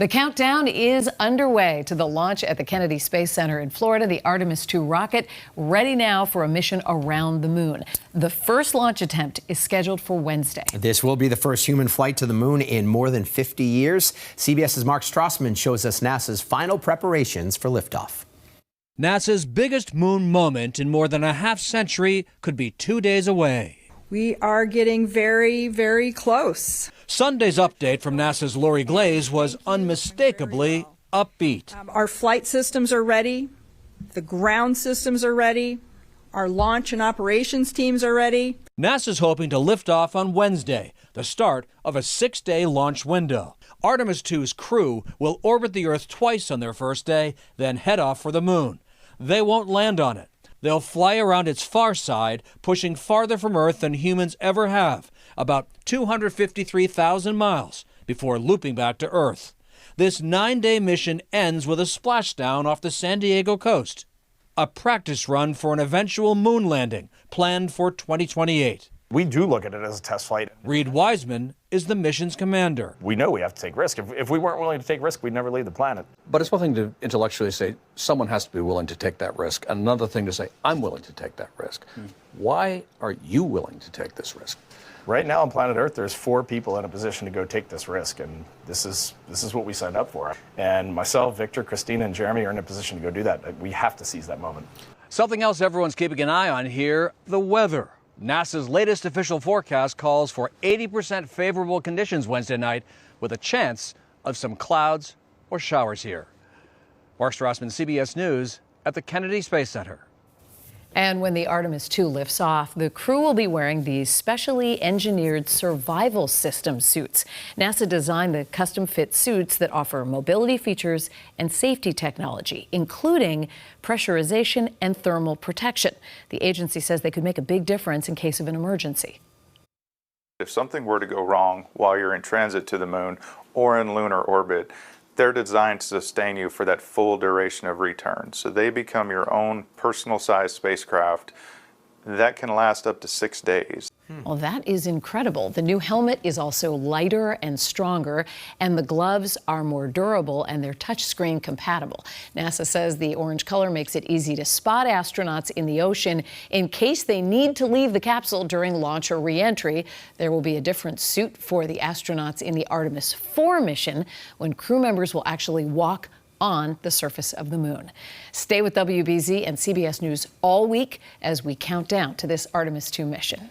The countdown is underway to the launch at the Kennedy Space Center in Florida. The Artemis II rocket ready now for a mission around the moon. The first launch attempt is scheduled for Wednesday. This will be the first human flight to the moon in more than 50 years. CBS's Mark Strassman shows us NASA's final preparations for liftoff. NASA's biggest moon moment in more than a half century could be 2 days away. We are getting very, very close. Sunday's update from NASA's Lori Glaze was unmistakably upbeat. Our flight systems are ready. The ground systems are ready. Our launch and operations teams are ready. NASA's hoping to lift off on Wednesday, the start of a 6-day launch window. Artemis II's crew will orbit the Earth twice on their first day, then head off for the moon. They won't land on it. They'll fly around its far side, pushing farther from Earth than humans ever have, about 253,000 miles, before looping back to Earth. This 9-day mission ends with a splashdown off the San Diego coast, a practice run for an eventual moon landing planned for 2028. We do look at it as a test flight. Reed Wiseman is the mission's commander. We know we have to take risk. If we weren't willing to take risk, we'd never leave the planet. But it's one thing to intellectually say someone has to be willing to take that risk. Another thing to say, I'm willing to take that risk. Why are you willing to take this risk? Right now on planet Earth, there's 4 people in a position to go take this risk, and this is what we signed up for. And myself, Victor, Christina, and Jeremy are in a position to go do that. We have to seize that moment. Something else everyone's keeping an eye on here, the weather. NASA's latest official forecast calls for 80% favorable conditions Wednesday night, with a chance of some clouds or showers here. Mark Strassman, CBS News at the Kennedy Space Center. And when the Artemis II lifts off, the crew will be wearing these specially engineered survival system suits. NASA designed the custom-fit suits that offer mobility features and safety technology, including pressurization and thermal protection. The agency says they could make a big difference in case of an emergency. If something were to go wrong while you're in transit to the moon or in lunar orbit, they're designed to sustain you for that full duration of return. So they become your own personal-sized spacecraft that can last up to 6 days. Well, that is incredible. The new helmet is also lighter and stronger, and the gloves are more durable and they're touchscreen compatible. NASA says the orange color makes it easy to spot astronauts in the ocean in case they need to leave the capsule during launch or re-entry. There will be a different suit for the astronauts in the Artemis IV mission, when crew members will actually walk on the surface of the moon. Stay with WBZ and CBS News all week as we count down to this Artemis II mission.